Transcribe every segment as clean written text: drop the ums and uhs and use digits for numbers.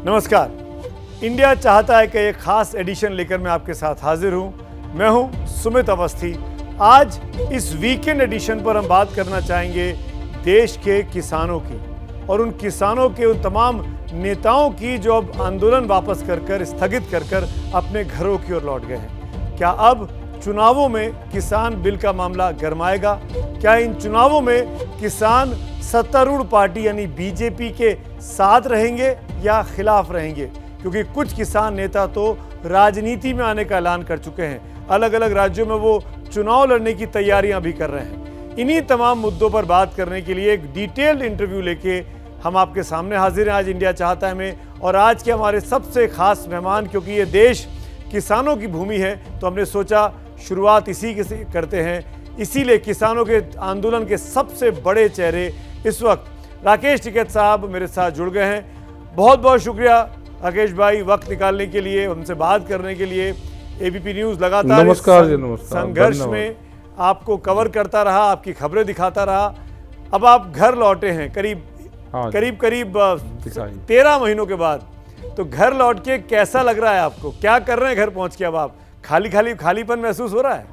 नमस्कार। इंडिया चाहता है कि एक खास एडिशन लेकर मैं आपके साथ हाजिर हूं। मैं हूं सुमित अवस्थी। आज इस वीकेंड एडिशन पर हम बात करना चाहेंगे देश के किसानों की और उन किसानों के उन तमाम नेताओं की जो अब आंदोलन वापस कर स्थगित कर अपने घरों की ओर लौट गए हैं। क्या अब चुनावों में किसान बिल का मामला गरमाएगा? क्या इन चुनावों में किसान सत्तारूढ़ पार्टी यानी बीजेपी के साथ रहेंगे या खिलाफ रहेंगे? क्योंकि कुछ किसान नेता तो राजनीति में आने का ऐलान कर चुके हैं। अलग अलग राज्यों में वो चुनाव लड़ने की तैयारियां भी कर रहे हैं। इन्हीं तमाम मुद्दों पर बात करने के लिए एक डिटेल्ड इंटरव्यू लेके हम आपके सामने हाजिर हैं आज इंडिया चाहता है में। और आज के हमारे सबसे खास मेहमान, क्योंकि ये देश किसानों की भूमि है, तो हमने सोचा शुरुआत इसी के करते हैं। इसीलिए किसानों के आंदोलन के सबसे बड़े चेहरे इस वक्त राकेश टिकैत साहब मेरे साथ जुड़ गए हैं। बहुत बहुत शुक्रिया राकेश भाई, वक्त निकालने के लिए, हमसे बात करने के लिए। एबीपी न्यूज़ लगातार संघर्ष में आपको कवर करता रहा, आपकी खबरें दिखाता रहा। अब आप घर लौटे हैं करीब 13 महीनों के बाद। तो घर लौट के कैसा लग रहा है आपको? क्या कर रहे हैं घर पहुंच के? अब आप खालीपन महसूस हो रहा है?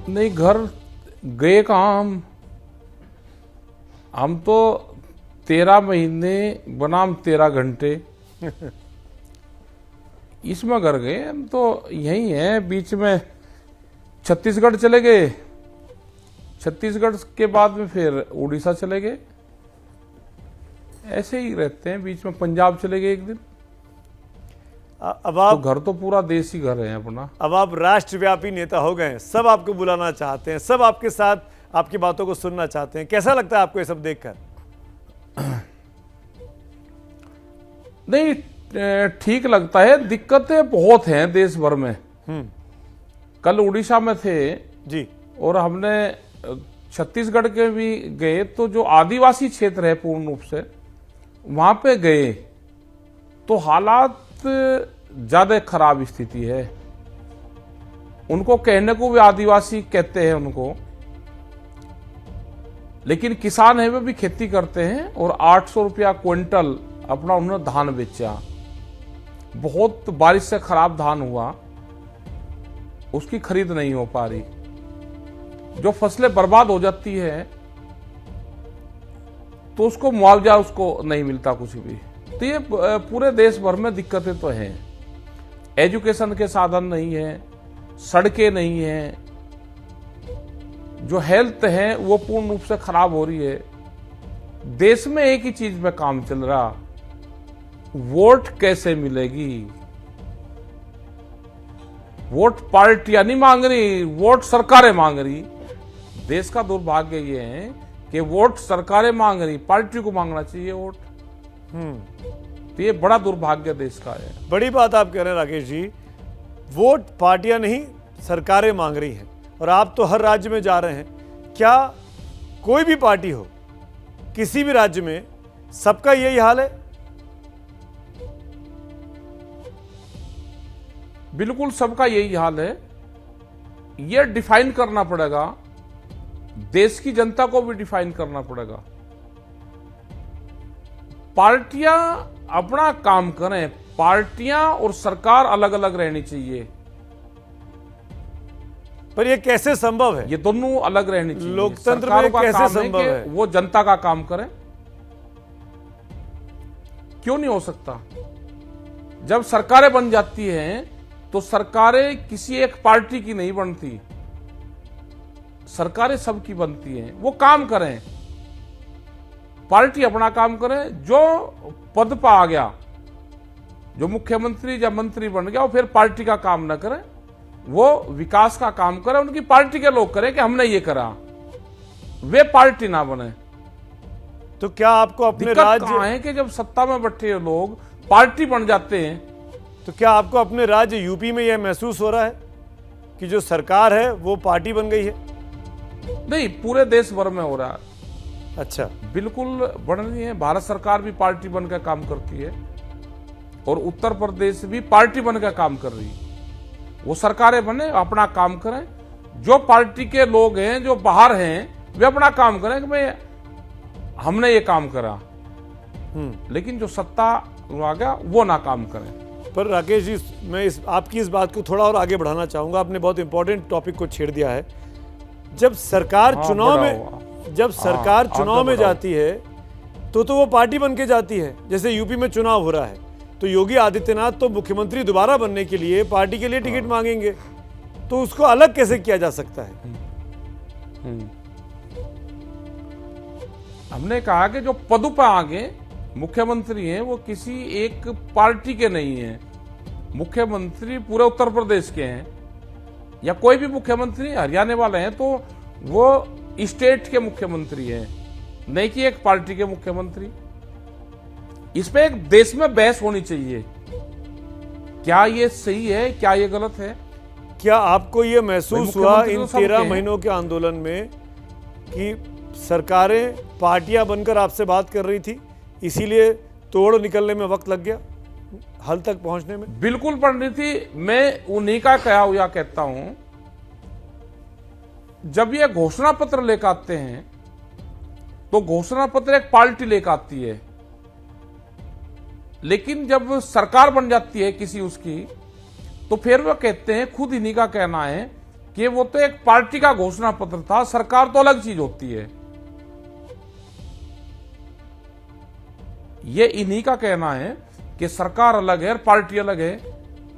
नहीं, घर गए कहाँ हम तो 13 महीने बनाम 13 घंटे इसमें घर गए। हम तो यही हैं, बीच में छत्तीसगढ़ चले गए, छत्तीसगढ़ के बाद में फिर उड़ीसा चले गए, ऐसे ही रहते हैं। बीच में पंजाब चले गए एक दिन। अब आप तो घर तो पूरा देश ही घर है अपना। अब आप राष्ट्रव्यापी नेता हो गए हैं, सब आपको बुलाना चाहते हैं, सब आपके साथ आपकी बातों को सुनना चाहते हैं। कैसा लगता है आपको ये सब देखकर? नहीं, ठीक लगता है। दिक्कतें बहुत हैं देश भर में। कल उड़ीसा में थे जी, और हमने छत्तीसगढ़ के भी गए, तो जो आदिवासी क्षेत्र है पूर्ण रूप से वहां पे गए तो हालात ज्यादा खराब स्थिति है। उनको कहने को भी आदिवासी कहते हैं उनको, लेकिन किसान है वे भी खेती करते हैं। और 800 रुपया क्विंटल अपना उन्होंने धान बेचा। बहुत बारिश से खराब धान हुआ, उसकी खरीद नहीं हो पा रही। जो फसलें बर्बाद हो जाती है तो उसको मुआवजा उसको नहीं मिलता कुछ भी। तो ये पूरे देश भर में दिक्कतें तो हैं। एजुकेशन के साधन नहीं है, सड़कें नहीं हैं, जो हेल्थ है वो पूर्ण रूप से खराब हो रही है। देश में एक ही चीज में काम चल रहा, वोट कैसे मिलेगी। वोट पार्टियां नहीं मांग रही, वोट सरकारें मांग रही। देश का दुर्भाग्य ये है कि वोट सरकारें मांग रही, पार्टी को मांगना चाहिए वोट। तो ये बड़ा दुर्भाग्य देश का है। बड़ी बात आप कह रहे हैं राकेश जी। वोट पार्टियां नहीं, सरकारें मांग रही हैं। और आप तो हर राज्य में जा रहे हैं। क्या कोई भी पार्टी हो, किसी भी राज्य में, सबका यही हाल है? बिल्कुल सबका यही हाल है। यह डिफाइन करना पड़ेगा, देश की जनता को भी डिफाइन करना पड़ेगा। पार्टियां अपना काम करें, पार्टियां और सरकार अलग अलग रहनी चाहिए। पर यह कैसे संभव है? ये दोनों अलग रहनी चाहिए। लोकतंत्र में कैसे संभव है? वो जनता का काम करें। क्यों नहीं हो सकता? जब सरकारें बन जाती हैं तो सरकारें किसी एक पार्टी की नहीं बनती, सरकारें सबकी बनती हैं। वो काम करें, पार्टी अपना काम करें। जो पद पर आ गया, जो मुख्यमंत्री या मंत्री बन गया, वो फिर पार्टी का काम न करें, वो विकास का काम करें। उनकी पार्टी के लोग करें कि हमने ये करा, वे पार्टी ना बने। तो क्या आपको अपने राज्य कहां है कि जब सत्ता में बैठे लोग पार्टी बन जाते हैं? तो क्या आपको अपने राज्य यूपी में यह महसूस हो रहा है कि जो सरकार है वो पार्टी बन गई है? नहीं, पूरे देश भर में हो रहा है। अच्छा, बिल्कुल बन रही है। भारत सरकार भी पार्टी बनकर काम करती है और उत्तर प्रदेश भी पार्टी बनकर काम कर रही है। वो सरकारें बने, अपना काम करें। जो पार्टी के लोग हैं, जो बाहर हैं, वे अपना काम करें कि भाई हमने ये काम करा, लेकिन जो सत्ता आ गया वो ना काम करें। पर राकेश जी, मैं आपकी इस बात को थोड़ा और आगे बढ़ाना चाहूंगा। आपने बहुत इंपॉर्टेंट टॉपिक को छेड़ दिया है। जब सरकार चुनाव में जाती है तो वो पार्टी बन के जाती है। जैसे यूपी में चुनाव हो रहा है तो योगी आदित्यनाथ तो मुख्यमंत्री दोबारा बनने के लिए पार्टी के लिए टिकट मांगेंगे, तो उसको अलग कैसे किया जा सकता है? हमने कहा कि जो पद पर आगे मुख्यमंत्री हैं वो किसी एक पार्टी के नहीं हैं। मुख्यमंत्री पूरे उत्तर प्रदेश के हैं, या कोई भी मुख्यमंत्री हरियाणा वाले हैं तो वो स्टेट के मुख्यमंत्री हैं, नहीं कि एक पार्टी के मुख्यमंत्री। इस पे एक देश में बहस होनी चाहिए, क्या ये सही है, क्या ये गलत है। क्या आपको ये महसूस हुआ इन 13 महीनों के आंदोलन में कि सरकारें पार्टियां बनकर आपसे बात कर रही थी, इसीलिए तोड़ निकलने में वक्त लग गया हल तक पहुंचने में? बिल्कुल पड़ रही थी। मैं उन्हीं का कहा हुआ कहता हूं, जब ये घोषणा पत्र लेकर आते हैं तो घोषणा पत्र एक पार्टी लेकर आती है, लेकिन जब सरकार बन जाती है किसी उसकी तो फिर वो कहते हैं, खुद इन्हीं का कहना है कि वो तो एक पार्टी का घोषणा पत्र था, सरकार तो अलग चीज होती है। ये इन्हीं का कहना है कि सरकार अलग है और पार्टी अलग है,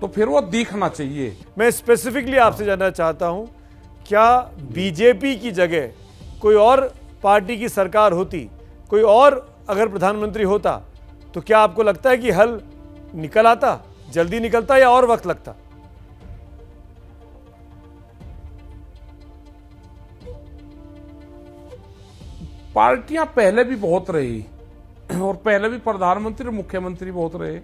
तो फिर वो दिखना चाहिए। मैं स्पेसिफिकली आपसे जानना चाहता हूं, क्या बीजेपी की जगह कोई और पार्टी की सरकार होती, कोई और अगर प्रधानमंत्री होता, तो क्या आपको लगता है कि हल निकल आता, जल्दी निकलता या और वक्त लगता? पार्टियां पहले भी बहुत रही और पहले भी प्रधानमंत्री और मुख्यमंत्री बहुत रहे,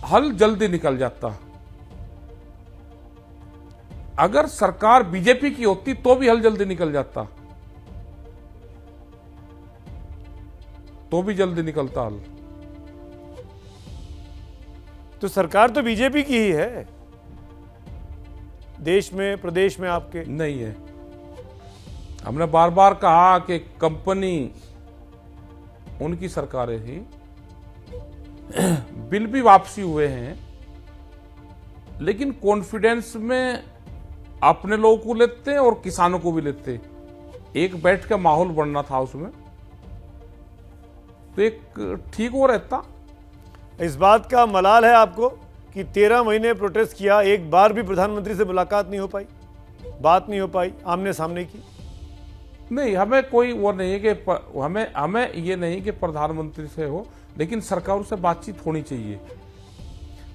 हल जल्दी निकल जाता। अगर सरकार बीजेपी की होती तो भी हल जल्दी निकल जाता, तो भी जल्दी निकलता हल। तो सरकार तो बीजेपी की ही है देश में, प्रदेश में आपके? नहीं है। हमने बार बार कहा कि कंपनी उनकी सरकारें थी, बिल भी वापसी हुए हैं, लेकिन कॉन्फिडेंस में अपने लोगों को लेते हैं और किसानों को भी लेते। एक बैठ का माहौल बनना था उसमें, तो एक ठीक हो रहता। इस बात का मलाल है आपको कि 13 महीने प्रोटेस्ट किया, एक बार भी प्रधानमंत्री से मुलाकात नहीं हो पाई, बात नहीं हो पाई आमने सामने की? नहीं, हमें कोई वो नहीं है कि हमें ये नहीं कि प्रधानमंत्री से हो, लेकिन सरकार से बातचीत होनी चाहिए।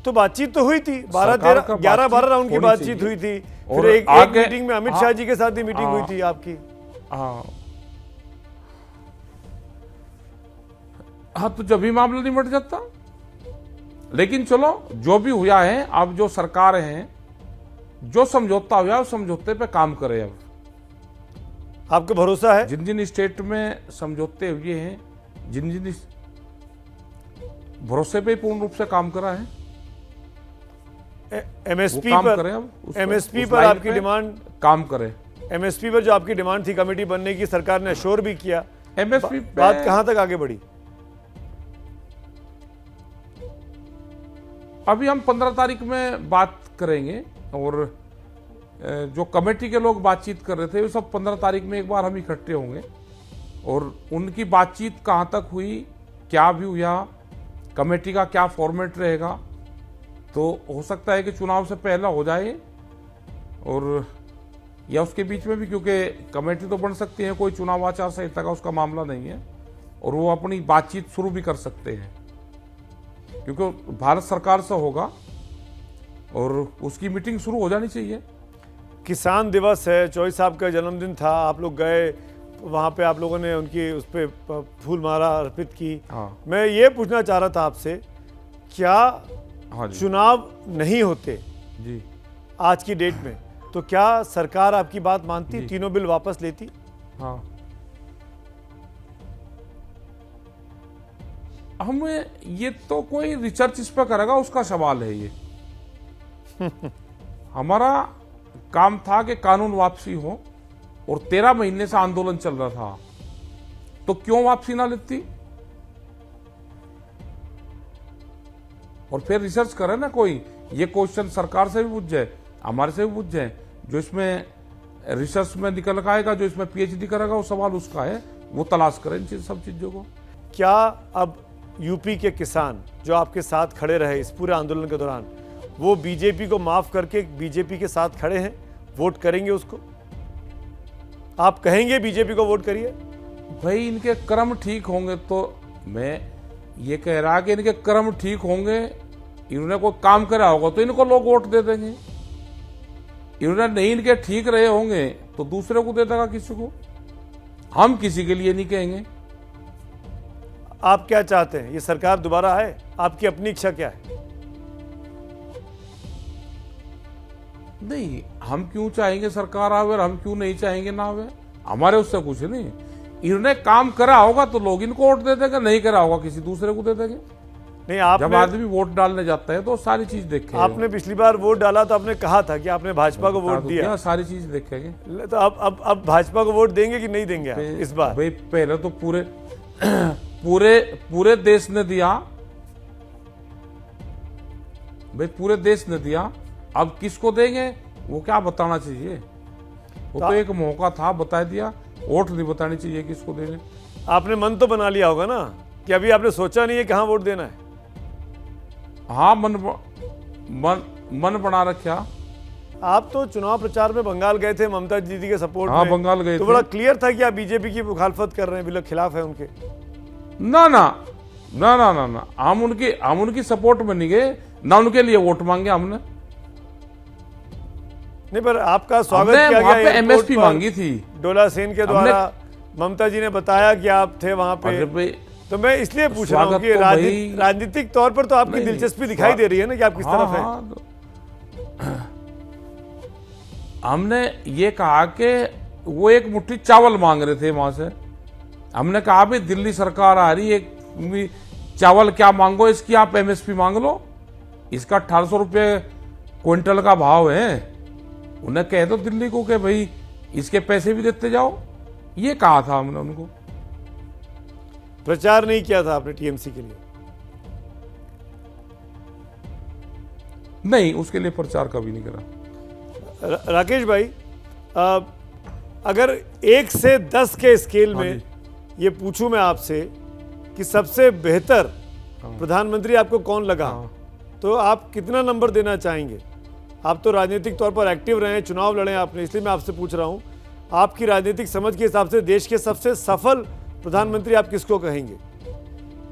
तो बातचीत तो हुई थी, 11-12 राउंड की बातचीत हुई थी, फिर एक मीटिंग में अमित शाह जी के साथ ही मीटिंग हुई थी आपकी। हाँ, तो जब भी मामला निमट जाता। लेकिन चलो, जो भी हुआ है, अब जो सरकार है, जो समझौता हुआ उस समझौते पे काम करे। अब आपको भरोसा है? जिन जिन स्टेट में समझौते हुए हैं, जिन जिन भरोसे पे पूर्ण रूप से काम करा है, एमएसपी पर आपकी डिमांड काम करे। एमएसपी पर जो आपकी डिमांड थी कमेटी बनने की, सरकार ने अश्योर भी किया। एमएसपी बात कहां तक आगे बढ़ी? अभी हम 15 तारीख में बात करेंगे, और जो कमेटी के लोग बातचीत कर रहे थे वो सब 15 तारीख में एक बार हम इकट्ठे होंगे, और उनकी बातचीत कहां तक हुई, क्या भी हुआ, कमेटी का क्या फॉर्मेट रहेगा, तो हो सकता है कि चुनाव से पहले हो जाए, और या उसके बीच में भी, क्योंकि कमेटी तो बन सकती है, कोई चुनाव आचार संहिता का उसका मामला नहीं है, और वो अपनी बातचीत शुरू भी कर सकते हैं, क्योंकि भारत सरकार से होगा और उसकी मीटिंग शुरू हो जानी चाहिए। किसान दिवस है, चौधरी साहब का जन्मदिन था, आप लोग गए वहाँ पे, आप लोगों ने उनकी उस पर फूल माला अर्पित की। मैं ये पूछना चाह रहा था आपसे, क्या चुनाव नहीं होते जी आज की डेट में, तो क्या सरकार आपकी बात मानती, तीनों बिल वापस लेती? हाँ, हमें ये तो कोई रिसर्च इस पर करेगा उसका सवाल है ये। हमारा काम था कि कानून वापसी हो, और 13 महीने से आंदोलन चल रहा था। तो क्यों वापसी ना लेती? और फिर रिसर्च करे ना कोई, ये क्वेश्चन सरकार से भी पूछ जाए, हमारे से भी पूछ जाए, जो इसमें रिसर्च में निकल कर आएगा, जो इसमें पीएचडी करेगा वो सवाल उसका है, वो तलाश करें इन सब चीजों को। क्या अब यूपी के किसान जो आपके साथ खड़े रहे इस पूरे आंदोलन के दौरान, वो बीजेपी को माफ करके बीजेपी के साथ खड़े हैं, वोट करेंगे उसको? आप कहेंगे बीजेपी को वोट करिए? भाई इनके कर्म ठीक होंगे तो, मैं ये कह रहा कि इनके कर्म ठीक होंगे, इन्होंने कोई काम करा होगा तो इनको लोग वोट दे देंगे। इन्होंने नहीं इनके ठीक रहे होंगे तो दूसरे को दे देगा किसी को, हम किसी के लिए नहीं कहेंगे। आप क्या चाहते हैं, ये सरकार दोबारा आए? आपकी अपनी इच्छा क्या है? नहीं, हम क्यों चाहेंगे सरकार आवे और हम क्यों नहीं चाहेंगे ना आवे, हमारे उससे कुछ नहीं। इन्होंने काम करा होगा तो लोग इनको वोट दे देंगे, नहीं करा होगा किसी दूसरे को दे देंगे। नहीं, आप जब आदमी वोट डालने जाता है तो सारी चीज देखेगा। आपने पिछली बार वोट डाला तो आपने कहा था कि आपने भाजपा को वोट दिया, सारी चीज देखेंगे। तो अब भाजपा को वोट देंगे कि नहीं देंगे आप इस बार? भाई पहले तो पूरे देश ने दिया भाई, पूरे देश ने दिया, अब किसको देंगे वो क्या बताना चाहिए? वो तो एक मौका था, बता दिया, वोट नहीं बतानी चाहिए किसको देंगे। आपने मन तो बना लिया होगा ना कि अभी आपने सोचा नहीं है कहां वोट देना है? हाँ, मन बना रखा। आप तो चुनाव प्रचार में बंगाल गए थे ममता दीदी के सपोर्ट हाँ, में, बंगाल गए तो थे। बड़ा क्लियर था कि आप बीजेपी की मुखालफत कर रहे हैं, बिल्कुल खिलाफ है उनके। ना ना ना ना ना ना, हम उनकी सपोर्ट में नहीं गए, ना उनके लिए वोट मांगे हमने। नहीं, पर आपका स्वागत किया गया एयरपोर्ट एमएसपी पर। मांगी थी डोला सेन के द्वारा, ममता जी ने बताया कि आप थे वहां पे। तो मैं इसलिए पूछ रहा हूँ कि राजनीतिक तौर पर तो आपकी दिलचस्पी दिखाई दे रही है ना कि आप किस तरफ हैं। हमने ये कहा कि वो एक मुट्ठी चावल मांग रहे थे वहां से, हमने कहा भाई दिल्ली सरकार आ रही है, चावल क्या मांगो, इसकी आप एमएसपी मांग लो, इसका 1800 रुपये क्विंटल का भाव है। उन्हें कह दो दिल्ली को कि भाई इसके पैसे भी देते जाओ, ये कहा था हमने उनको। प्रचार नहीं किया था आपने टीएमसी के लिए? नहीं, उसके लिए प्रचार कभी नहीं करा। राकेश भाई, अगर 1 से 10 के स्केल में ये पूछूं मैं आपसे कि सबसे बेहतर प्रधानमंत्री आपको कौन लगा, तो आप कितना नंबर देना चाहेंगे? आप तो राजनीतिक तौर पर एक्टिव रहे हैं, चुनाव लड़े आपने, इसलिए मैं आपसे पूछ रहा हूं, आपकी राजनीतिक समझ के हिसाब से देश के सबसे सफल प्रधानमंत्री आप किसको कहेंगे?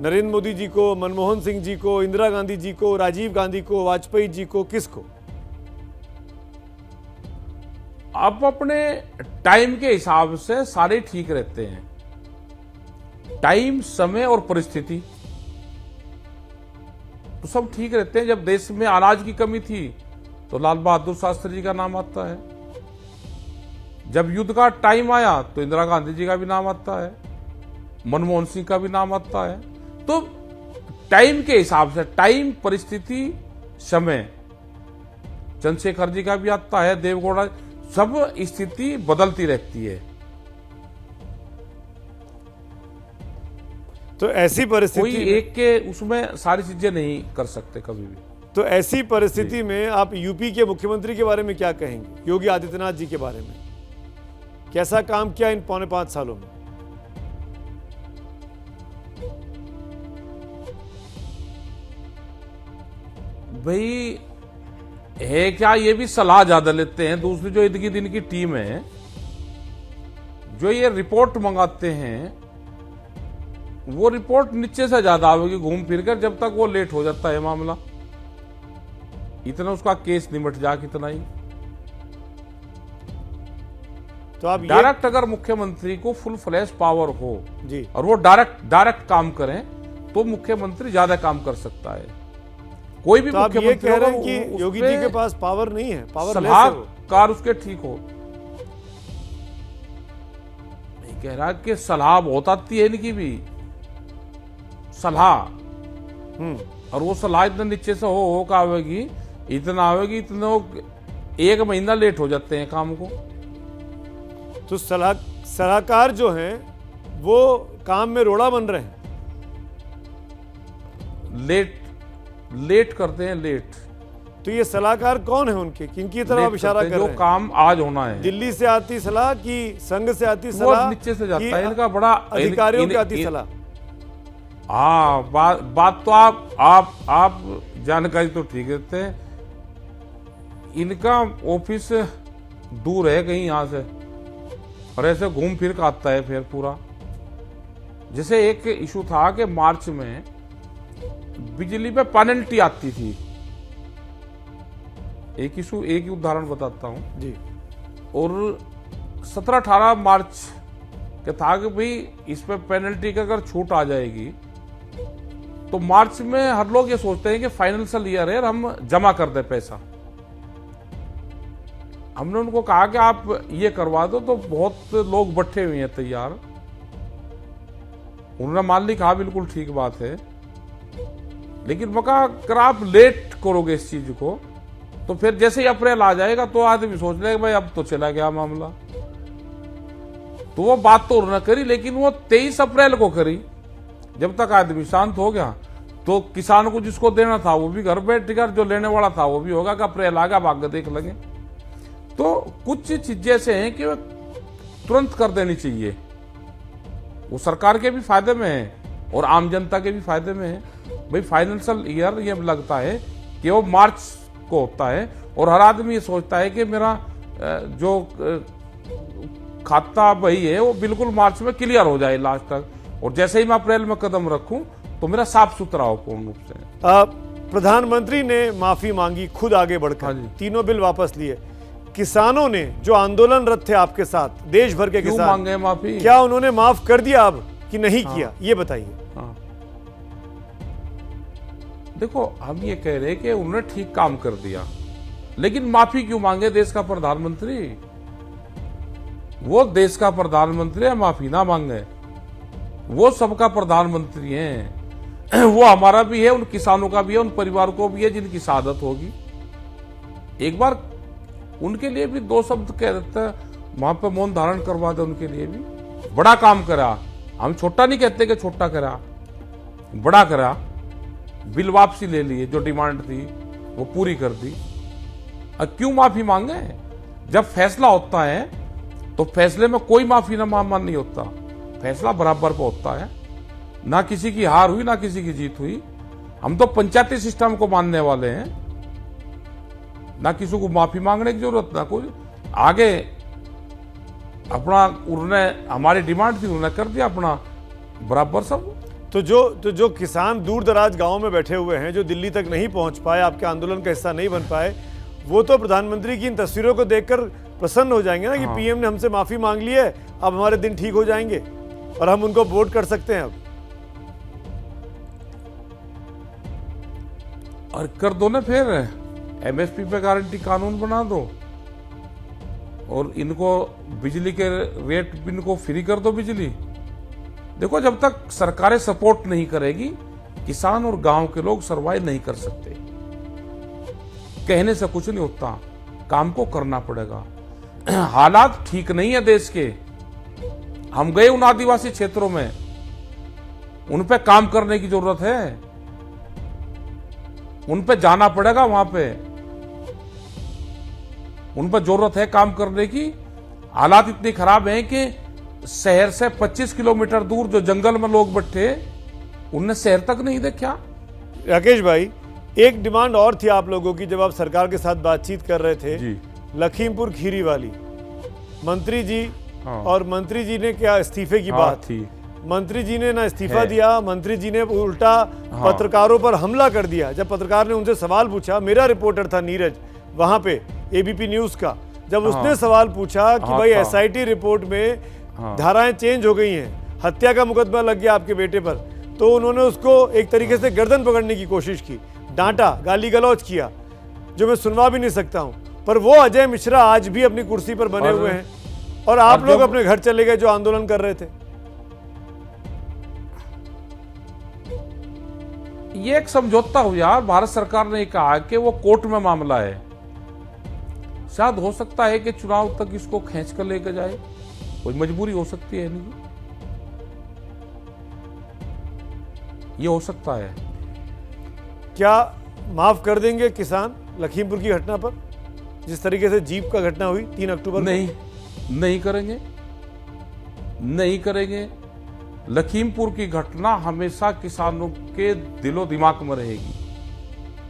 नरेंद्र मोदी जी को, मनमोहन सिंह जी को, इंदिरा गांधी जी को, राजीव गांधी को, वाजपेयी जी को, किसको? आप अपने टाइम के हिसाब से सारे ठीक रहते हैं, टाइम, समय और परिस्थिति तो सब ठीक रहते हैं। जब देश में अनाज की कमी थी तो लाल बहादुर शास्त्री जी का नाम आता है, जब युद्ध का टाइम आया तो इंदिरा गांधी जी का भी नाम आता है, मनमोहन सिंह का भी नाम आता है। तो टाइम के हिसाब से, टाइम, परिस्थिति, समय, चंद्रशेखर जी का भी आता है, देवगौड़ा, सब स्थिति बदलती रहती है। तो ऐसी परिस्थिति कोई एक के उसमें सारी चीजें नहीं कर सकते कभी भी। तो ऐसी परिस्थिति में आप यूपी के मुख्यमंत्री के बारे में क्या कहेंगे? योगी आदित्यनाथ जी के बारे में कैसा काम किया इन 4.25 सालों में? भाई है क्या, ये भी सलाह ज्यादा लेते हैं। दूसरी जो इनकी दिन की टीम है, जो ये रिपोर्ट मंगाते हैं, वो रिपोर्ट नीचे से ज्यादा आवेगी घूम फिर कर, जब तक वो लेट हो जाता है मामला, इतना उसका केस निमट जा कितना ही। तो आप डायरेक्ट अगर मुख्यमंत्री को फुल फ्लैश पावर हो जी, और वो डायरेक्ट काम करें तो मुख्यमंत्री ज्यादा काम कर सकता है। कोई भी तो आप ये मुख्यमंत्री कह रहे हैं कि योगी जी के पास पावर नहीं है, पावर लेस है वो? सलाहकार उसके ठीक हो, नहीं कह रहा कि सलाह बहुत आती है इनकी भी, सलाह, और वो सलाह इतना नीचे से हो का आवेगी, इतना आवेगी, इतना 1 महीना लेट हो जाते हैं काम को। तो सलाहकार जो हैं वो काम में रोड़ा बन रहे हैं। लेट करते हैं, लेट। तो ये सलाहकार कौन है उनके, किनकी तरफ आप इशारा कर रहे जो हैं? काम आज होना है, दिल्ली से आती सलाह कि संघ से आती वो सलाह, नीचे से जाता कि है इनका बड़ा अधिकारियों की आती सलाह? हाँ, बात तो आप जानकारी तो ठीक देते हैं। इनका ऑफिस दूर है कहीं यहाँ से, और ऐसे घूम फिर के आता है फिर पूरा। जैसे एक इशू था कि मार्च में बिजली पे पेनल्टी आती थी। एक इशू, एक ही उदाहरण बताता हूं जी। और 17-18 मार्च के था कि भाई इस पे पेनल्टी का अगर छूट आ जाएगी तो मार्च में हर लोग ये सोचते हैं कि फाइनेंशियल ईयर है, हम जमा कर दे पैसा। हमने उनको कहा कि आप ये करवा दो, तो बहुत लोग बैठे हुए हैं तैयार। उन्होंने मान ली, कहा बिल्कुल ठीक बात है, लेकिन मैं कहा अगर आप लेट करोगे इस चीज को तो फिर जैसे ही अप्रैल आ जाएगा तो आदमी सोच लेगा भाई अब तो चला गया मामला। तो वो बात तो उन्होंने करी, लेकिन वो 23 अप्रैल को करी। जब तक आदमी शांत हो गया तो किसान को जिसको देना था वो भी घर बैठ गया, जो लेने वाला था वो भी होगा कि अप्रैल आ गया, भाग्य देख लगे। तो कुछ चीजें ऐसे हैं कि तुरंत कर देनी चाहिए, वो सरकार के भी फायदे में है और आम जनता के भी फायदे में है। भाई फाइनेंशियल ईयर ये लगता है कि वो मार्च को होता है, और हर आदमी ये सोचता है कि मेरा जो खाता बही है वो बिल्कुल मार्च में क्लियर हो जाए लास्ट तक, और जैसे ही मैं अप्रैल में कदम रखूं तो मेरा साफ सुथरा हो पूर्ण रूप से। प्रधानमंत्री ने माफी मांगी खुद आगे बढ़कर, हाँ जी। तीनों बिल वापस लिए। किसानों ने जो आंदोलनरत थे आपके साथ, देश भर के क्यों किसान, मांगे माफी? क्या उन्होंने माफ कर दिया अब कि नहीं किया, ये बताइए। हाँ। देखो, हम ये कह रहे हैं कि उन्होंने ठीक काम कर दिया, लेकिन माफी क्यों मांगे देश का प्रधानमंत्री? वो देश का प्रधानमंत्री है, माफी ना मांगे। वो सबका प्रधानमंत्री है, वो हमारा भी है, उन किसानों का भी है, उन परिवार को भी है जिनकी शहादत होगी। एक बार उनके लिए भी 2 शब्द कह देते हैं, वहां पे मौन धारण करवा दे। उनके लिए भी बड़ा काम करा, हम छोटा नहीं कहते कि छोटा करा, बड़ा करा। बिल वापसी ले लिए, जो डिमांड थी वो पूरी कर दी। अब क्यों माफी मांगे? जब फैसला होता है तो फैसले में कोई माफी ना मान नहीं होता, फैसला बराबर पे होता है। ना किसी की हार हुई ना किसी की जीत हुई। हम तो पंचायती सिस्टम को मानने वाले हैं, ना किसी को माफी मांगने की जरूरत ना कोई। आगे अपना उन्होंने, हमारी डिमांड थी उन्होंने कर दिया अपना बराबर सब। तो जो किसान दूर दराज गाँव में बैठे हुए हैं, जो दिल्ली तक नहीं पहुंच पाए, आपके आंदोलन का हिस्सा नहीं बन पाए, वो तो प्रधानमंत्री की इन तस्वीरों को देखकर प्रसन्न हो जाएंगे ना कि पीएम ने हमसे माफी मांग ली है, अब हमारे दिन ठीक हो जाएंगे और हम उनको वोट कर सकते हैं अब। और कर दो ना, फिर एमएसपी पे गारंटी कानून बना दो, और इनको बिजली के रेट इनको फ्री कर दो बिजली। देखो, जब तक सरकारें सपोर्ट नहीं करेगी, किसान और गांव के लोग सर्वाइव नहीं कर सकते। कहने से कुछ नहीं होता, काम को करना पड़ेगा। हालात ठीक नहीं है देश के। हम गए उन आदिवासी क्षेत्रों में, उन पे काम करने की जरूरत है, उन पे जाना पड़ेगा, वहां पे उन पर जरूरत है काम करने की। हालात इतनी खराब हैं कि शहर से 25 किलोमीटर दूर जो जंगल में लोग बैठे, उनने शहर तक नहीं देखा। राकेश भाई, एक डिमांड और थी आप लोगों की जब आप सरकार के साथ बातचीत कर रहे थे जी। लखीमपुर खीरी वाली, मंत्री जी। हाँ। और मंत्री जी ने क्या इस्तीफे की हाँ, बात थी। मंत्री जी ने ना इस्तीफा दिया, मंत्री जी ने उल्टा पत्रकारों पर हमला कर दिया। जब पत्रकार ने उनसे सवाल पूछा, मेरा रिपोर्टर था नीरज वहां पे एबीपी न्यूज का, जब उसने सवाल पूछा कि भाई एसआईटी रिपोर्ट में धाराएं चेंज हो गई हैं, हत्या का मुकदमा लग गया आपके बेटे पर, तो उन्होंने उसको एक तरीके से गर्दन पकड़ने की कोशिश की, डांटा, गाली गलौज किया, जो मैं सुनवा भी नहीं सकता हूं। पर वो अजय मिश्रा आज भी अपनी कुर्सी पर बने हुए हैं, और आप लोग अपने घर चले गए जो आंदोलन कर रहे थे। ये एक समझौता हुआ यार, भारत सरकार ने कहा कि वो कोर्ट में मामला है, शायद हो सकता है कि चुनाव तक इसको खींच कर लेकर जाए, कोई मजबूरी हो सकती है नहीं। ये हो सकता है। क्या माफ कर देंगे किसान लखीमपुर की घटना पर, जिस तरीके से जीप का घटना हुई 3 अक्टूबर को? नहीं करेंगे, नहीं करेंगे। लखीमपुर की घटना हमेशा किसानों के दिलो दिमाग में रहेगी,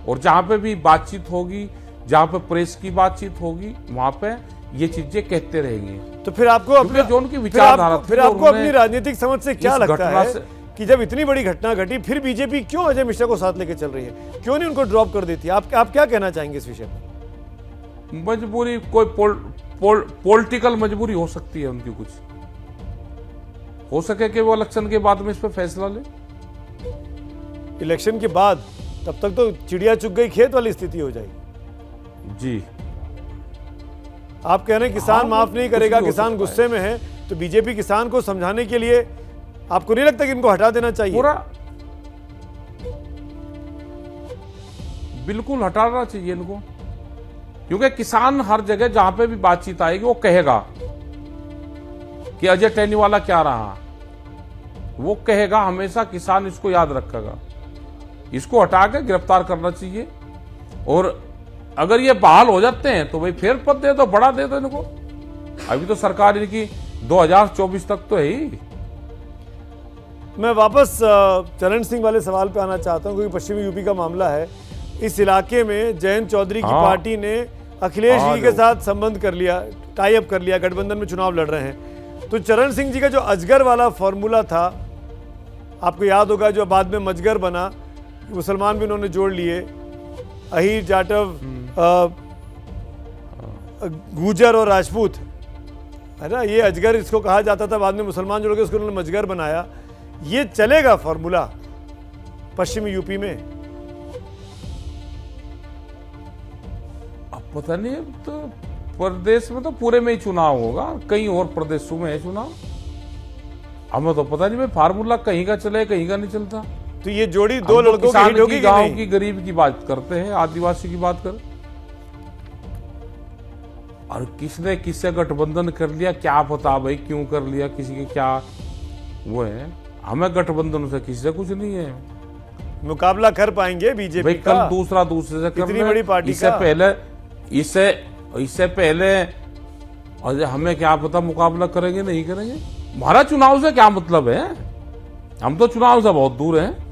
और जहां पे भी बातचीत होगी, जहां पे प्रेस की बातचीत होगी, वहां पे ये चीजें कहते रहेंगे। तो फिर आपको अपने जो उनकी विचारधारा थी, फिर आपको अपनी राजनीतिक समझ से क्या लगता है से, कि जब इतनी बड़ी घटना घटी फिर बीजेपी क्यों अजय मिश्रा को साथ लेके चल रही है, क्यों नहीं उनको ड्रॉप कर देती? आप क्या कहना चाहेंगे इस विषय पर? मजबूरी, कोई पॉलिटिकल मजबूरी हो सकती है उनकी, कुछ हो सके कि वो इलेक्शन के बाद में इस पर फैसला ले। इलेक्शन के बाद तब तक तो चिड़िया चुग गई खेत वाली स्थिति हो जाएगी। जी, आप कह रहे हैं किसान माफ नहीं करेगा, किसान गुस्से में है, तो बीजेपी किसान को समझाने के लिए आपको नहीं लगता कि इनको हटा देना चाहिए? पूरा बिल्कुल हटाना चाहिए इनको, क्योंकि किसान हर जगह जहां पे भी बातचीत आएगी वो कहेगा कि अजय टहनीवाला क्या रहा, वो कहेगा हमेशा, किसान इसको याद रखेगा। इसको हटा के गिरफ्तार करना चाहिए, और अगर ये बहाल हो जाते हैं तो भाई फिर पद दे दो, बड़ा दे दो इनको। अभी तो सरकार इनकी 2024 तक तो है ही। मैं वापस चरण सिंह वाले सवाल पे आना चाहता हूं, क्योंकि पश्चिमी यूपी का मामला है। इस इलाके में जयंत चौधरी की पार्टी ने अखिलेश जी के साथ संबंध कर लिया, टाई अप कर लिया, गठबंधन में चुनाव लड़ रहे हैं। तो चरण सिंह जी का जो अजगर वाला फॉर्मूला था, आपको याद होगा, जो बाद में मजगर बना, मुसलमान भी उन्होंने जोड़ लिए, अहीर, जाटव, गुजर और राजपूत, है ना, ये अजगर इसको कहा जाता था। बाद में मुसलमान जोड़ के उसको उन्होंने मजगर बनाया। ये चलेगा फॉर्मूला पश्चिमी यूपी में? अब पता नहीं, तो प्रदेश में तो पूरे में ही चुनाव होगा, कई और प्रदेशों में है चुनाव। हमें तो पता नहीं भाई, फार्मूला कहीं का चले कहीं का नहीं चलता। तो ये जोड़ी दो लड़कों की हिट होगी, गांव की गरीब की बात करते हैं, आदिवासी की बात कर, और किसने किससे गठबंधन कर लिया क्या पता भाई, क्यों कर लिया, किसी के क्या वो है। हमें गठबंधन से किसी से कुछ नहीं है। मुकाबला कर पाएंगे बीजेपी भाई का? कल दूसरा दूसरे से इतनी बड़ी पार्टी इससे का? पहले इससे पहले और हमें क्या पता मुकाबला करेंगे नहीं करेंगे। हमारा चुनाव से क्या मतलब है, हम तो चुनाव से बहुत दूर हैं।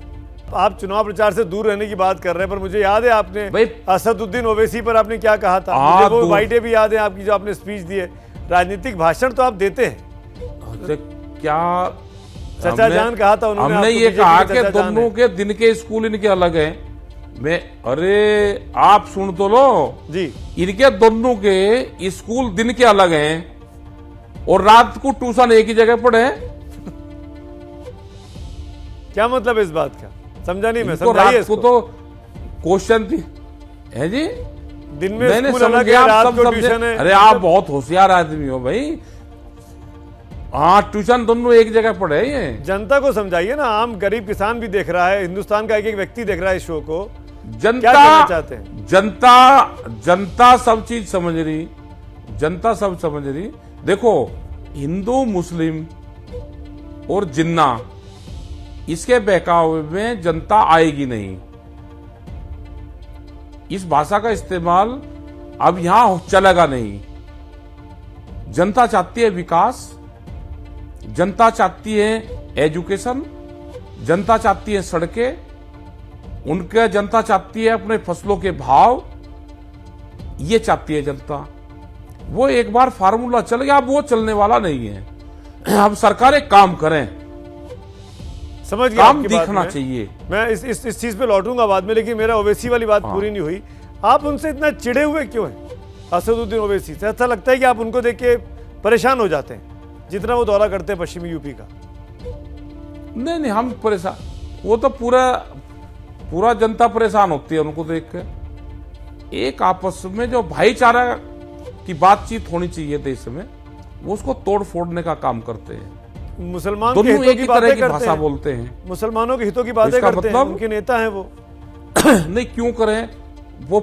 आप चुनाव प्रचार से दूर रहने की बात कर रहे हैं, पर मुझे याद है आपने असदुद्दीन ओवैसी पर आपने क्या कहा था, मुझे वो बाइटें भी याद है आपकी, जो आपने स्पीच दी है। राजनीतिक भाषण तो आप देते हैं। क्या चचा जान कहा था उन्होंने, हमने ये कहा कि दोनों के दिन के स्कूल इनके अलग हैं। अरे आप सुन तो लो जी, इनके दोनों के स्कूल दिन के अलग हैं, और रात को ट्यूशन एक ही जगह पढ़े। क्या मतलब इस बात का, समझा नहीं मैं, समझाइए इसको। तो क्वेश्चन थी है जी, दिन में स्कूल अलग है, रात को ट्यूशन है। अरे आप बहुत होशियार आदमी हो भाई। हाँ, ट्यूशन दोनों एक जगह पढ़े। ये जनता को समझाइए ना, आम गरीब किसान भी देख रहा है, हिंदुस्तान का एक एक व्यक्ति देख रहा है इस शो को। जनता क्या कहना चाहते हैं? जनता सब चीज समझ रही, जनता सब समझ रही। देखो, हिंदू, मुस्लिम और जिन्ना, इसके बहकावे में जनता आएगी नहीं। इस भाषा का इस्तेमाल अब यहां चलेगा नहीं। जनता चाहती है विकास, जनता चाहती है एजुकेशन, जनता चाहती है सड़कें, उनके जनता चाहती है अपने फसलों के भाव, ये चाहती है जनता। वो एक बार फार्मूला चल गया, अब वो चलने वाला नहीं है। अब सरकारें काम करें, समझ गया, काम दिखना चाहिए। मैं इस चीज पे लौटूंगा बाद में, लेकिन मेरा ओवैसी वाली बात पूरी नहीं हुई। आप उनसे इतना चिढ़े हुए क्यों हैं? असदुद्दीन ओवैसी से ऐसा लगता है कि आप उनको देख के परेशान हो जाते हैं, जितना वो दौरा करते हैं पश्चिमी यूपी का? नहीं, हम परेशान, वो तो पूरा जनता परेशान होती है उनको देख के। एक आपस में जो भाईचारा की बातचीत होनी चाहिए देश में, वो उसको तोड़ फोड़ने का काम करते हैं। मुसलमान दोनों के हितों एक ही तरह की भाषा बोलते हैं, मुसलमानों के हितों की बातें करते हैं, उनके नेता हैं वो। नहीं, क्यों करें, वो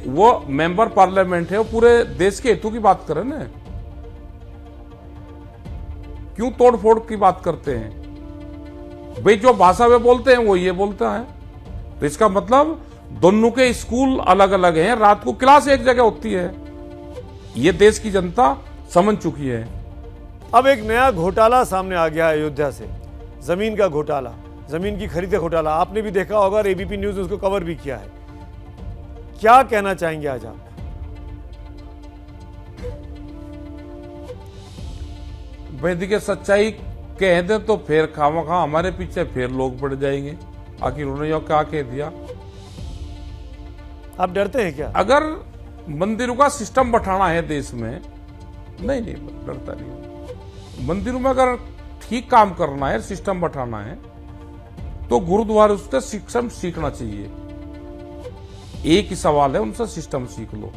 वो मेंबर पार्लियामेंट है, वो पूरे देश के हितों की बात करें ना, क्यों तोड़ फोड़ की बात करते हैं? भाई जो भाषा वे बोलते हैं वो ये बोलता है, तो इसका मतलब दोनों के स्कूल अलग अलग हैं, रात को क्लास एक जगह होती है। ये देश की जनता समझ चुकी है। अब एक नया घोटाला सामने आ गया है अयोध्या से, जमीन का घोटाला, जमीन की खरीद का घोटाला। आपने भी देखा होगा और एबीपी न्यूज ने उसको कवर भी किया है। क्या कहना चाहेंगे आज आप? भाई देखिए, सच्चाई कह दे तो फिर खामखा हमारे पीछे फिर लोग पड़ जाएंगे। आखिर उन्होंने क्या कह दिया? आप डरते हैं क्या? अगर मंदिरों का सिस्टम बैठाना है देश में, नहीं डरता नहीं। मंदिरों में अगर ठीक काम करना है, सिस्टम बैठाना है, तो गुरुद्वारे उसका सिस्टम सीखना चाहिए। एक ही सवाल है, उनसे सिस्टम सीख लो।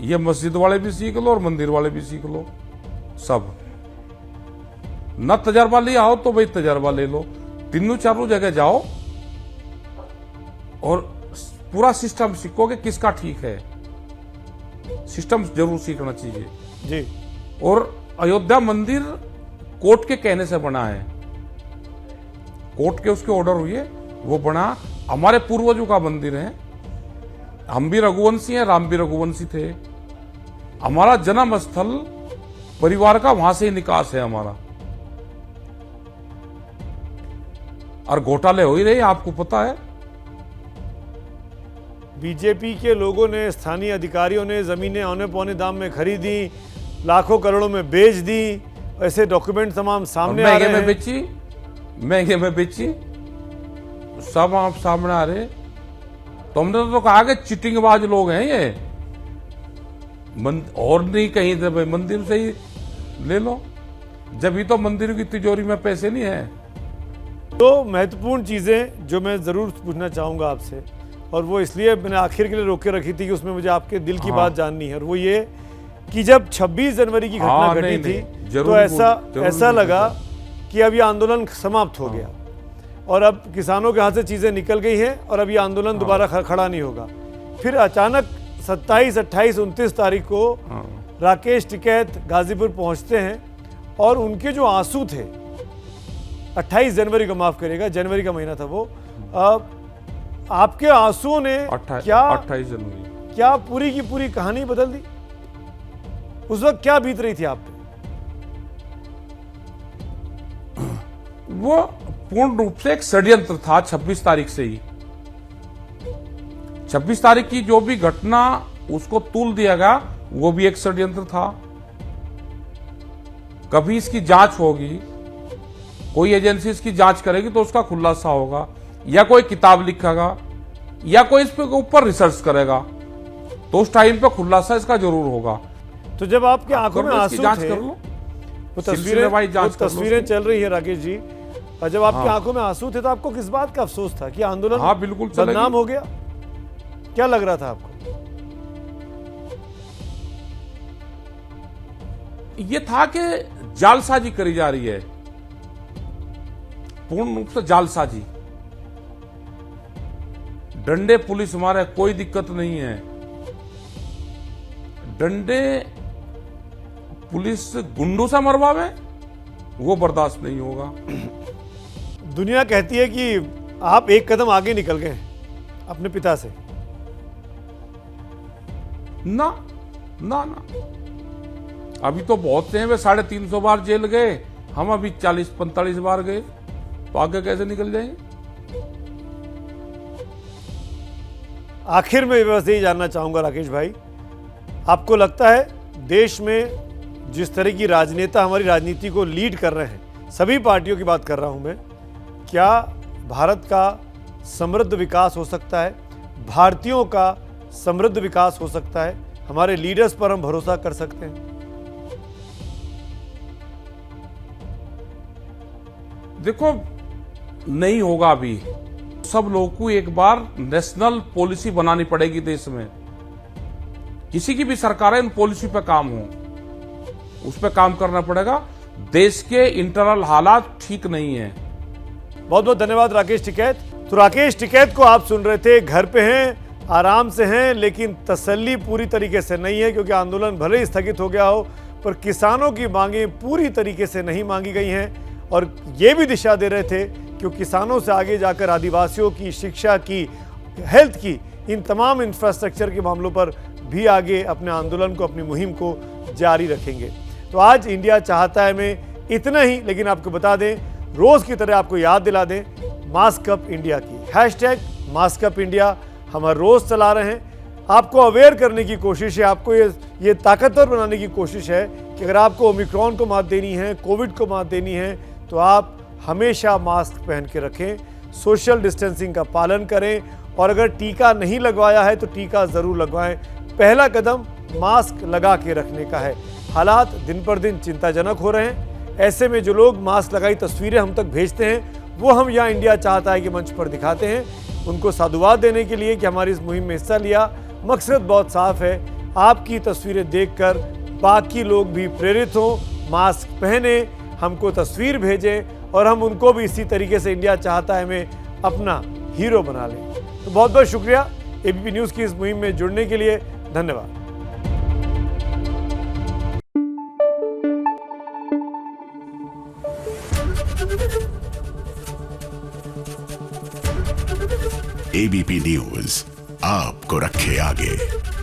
ये मस्जिद वाले भी सीख लो और मंदिर वाले भी सीख लो। सब न तजर्बा ले आओ तो भाई तजर्बा ले लो, तीनों चारों जगह जाओ और पूरा सिस्टम सीखो कि किसका ठीक है। सिस्टम जरूर सीखना चाहिए जी। और अयोध्या मंदिर कोर्ट के कहने से बना है, कोर्ट के उसके ऑर्डर हुए, वो बना। हमारे पूर्वजों का मंदिर है, हम भी रघुवंशी हैं, राम भी रघुवंशी थे। हमारा जन्म स्थल परिवार का वहां से ही निकास है हमारा। और घोटाले हो ही रहे, आपको पता है। बीजेपी के लोगों ने, स्थानीय अधिकारियों ने जमीनें औने पौने दाम में खरीदी, लाखों करोड़ों में बेच दी। ऐसे डॉक्यूमेंट तमाम सामने आ रहे हैं। महंगे में बेची, सब आप सामने आ रहे। तो हमने तो कहा कि चिटिंगबाज लोग हैं ये, और नहीं कहीं से भाई मंदिर से ही ले लो, जब ही तो मंदिर की तिजोरी में पैसे नहीं है। तो महत्वपूर्ण चीजें जो मैं जरूर पूछना चाहूंगा आपसे, और वो इसलिए मैंने आखिर के लिए रोक के रखी थी कि उसमें मुझे आपके दिल की बात जाननी है, और वो ये कि जब 26 जनवरी की घटना घटी थी तो ऐसा लगा कि अब ये आंदोलन समाप्त हो गया और अब किसानों के हाथ से चीजें निकल गई हैं और अब ये आंदोलन दोबारा खड़ा नहीं होगा। फिर अचानक 27, 28, 29 तारीख को राकेश टिकैत गाजीपुर पहुंचते हैं और उनके जो आंसू थे, 28 जनवरी को, माफ करिएगा, जनवरी का महीना था वो, आपके आंसुओं ने 28 जनवरी क्या पूरी की पूरी कहानी बदल दी? उस वक्त क्या बीत रही थी आप पे? वो पूर्ण रूप से एक षड्यंत्र था। 26 तारीख से ही, 26 तारीख की जो भी घटना उसको तूल दिया गया, वो भी एक षड्यंत्र था। कभी इसकी जांच होगी, कोई एजेंसी इसकी जांच करेगी तो उसका खुलासा होगा, या कोई किताब लिखेगा या कोई इस पे ऊपर रिसर्च करेगा, तो उस टाइम पे खुलासा इसका जरूर होगा। तो जब आपकी आंखों में आंसू थे, वो तस्वीरें चल रही है राकेश जी, और जब आपकी आंखों में आंसू थे तो आपको किस बात का अफसोस था कि आंदोलन बिल्कुल बदनाम हो गया? क्या लग रहा था आपको? ये था कि जालसाजी करी जा रही है, पूर्ण रूप से जालसाजी। डंडे पुलिस मारे, कोई दिक्कत नहीं है। डंडे पुलिस गुंडों से मरवावे, वो बर्दाश्त नहीं होगा। दुनिया कहती है कि आप एक कदम आगे निकल गए अपने पिता से। ना ना ना, अभी तो बहुत से हैं, वे 350 बार जेल गए, हम अभी 40-45 बार गए, तो आगे कैसे निकल जाएंगे? आखिर में बस यही जानना चाहूंगा राकेश भाई, आपको लगता है देश में जिस तरह की राजनेता हमारी राजनीति को लीड कर रहे हैं, सभी पार्टियों की बात कर रहा हूं मैं, क्या भारत का समृद्ध विकास हो सकता है? भारतीयों का समृद्ध विकास हो सकता है? हमारे लीडर्स पर हम भरोसा कर सकते हैं? देखो, नहीं होगा। अभी सब लोगों को एक बार नेशनल पॉलिसी बनानी पड़ेगी देश में। किसी की भी सरकार है, इन पॉलिसी पे काम हो, उस पे काम करना पड़ेगा। देश के इंटरनल हालात ठीक नहीं है। बहुत बहुत धन्यवाद राकेश टिकैत। तो राकेश टिकैत को आप सुन रहे थे, घर पे हैं, आराम से हैं, लेकिन तसल्ली पूरी तरीके से नहीं है, क्योंकि आंदोलन भले ही स्थगित हो गया हो, पर किसानों की मांगें पूरी तरीके से नहीं मांगी गई हैं और ये भी दिशा दे रहे थे कि किसानों से आगे जाकर आदिवासियों की शिक्षा की, हेल्थ की, इन तमाम इंफ्रास्ट्रक्चर के मामलों पर भी आगे अपने आंदोलन को, अपनी मुहिम को जारी रखेंगे। तो आज इंडिया चाहता है में इतना ही, लेकिन आपको बता दें, रोज की तरह आपको याद दिला दें मास्क अप इंडिया की, हैशटैग मास्क अप इंडिया हम हर रोज चला रहे हैं। आपको अवेयर करने की कोशिश है, आपको ये ताकतवर बनाने की कोशिश है कि अगर आपको ओमिक्रॉन को मात देनी है, कोविड को मात देनी है, तो आप हमेशा मास्क पहन के रखें, सोशल डिस्टेंसिंग का पालन करें और अगर टीका नहीं लगवाया है तो टीका ज़रूर लगवाएं। पहला कदम मास्क लगा के रखने का है। हालात दिन पर दिन चिंताजनक हो रहे हैं। ऐसे में जो लोग मास्क लगाई तस्वीरें हम तक भेजते हैं, वो हम यहाँ इंडिया चाहता है कि मंच पर दिखाते हैं। उनको साधुवाद देने के लिए कि हमारी इस मुहिम में हिस्सा लिया। मकसद बहुत साफ है, आपकी तस्वीरें देखकर बाकी लोग भी प्रेरित हों, मास्क पहने, हमको तस्वीर भेजें और हम उनको भी इसी तरीके से इंडिया चाहता है में अपना हीरो बना लें। तो बहुत बहुत शुक्रिया एबीपी न्यूज़ की इस मुहिम में जुड़ने के लिए। धन्यवाद। एबीपी न्यूज आपको रखे आगे।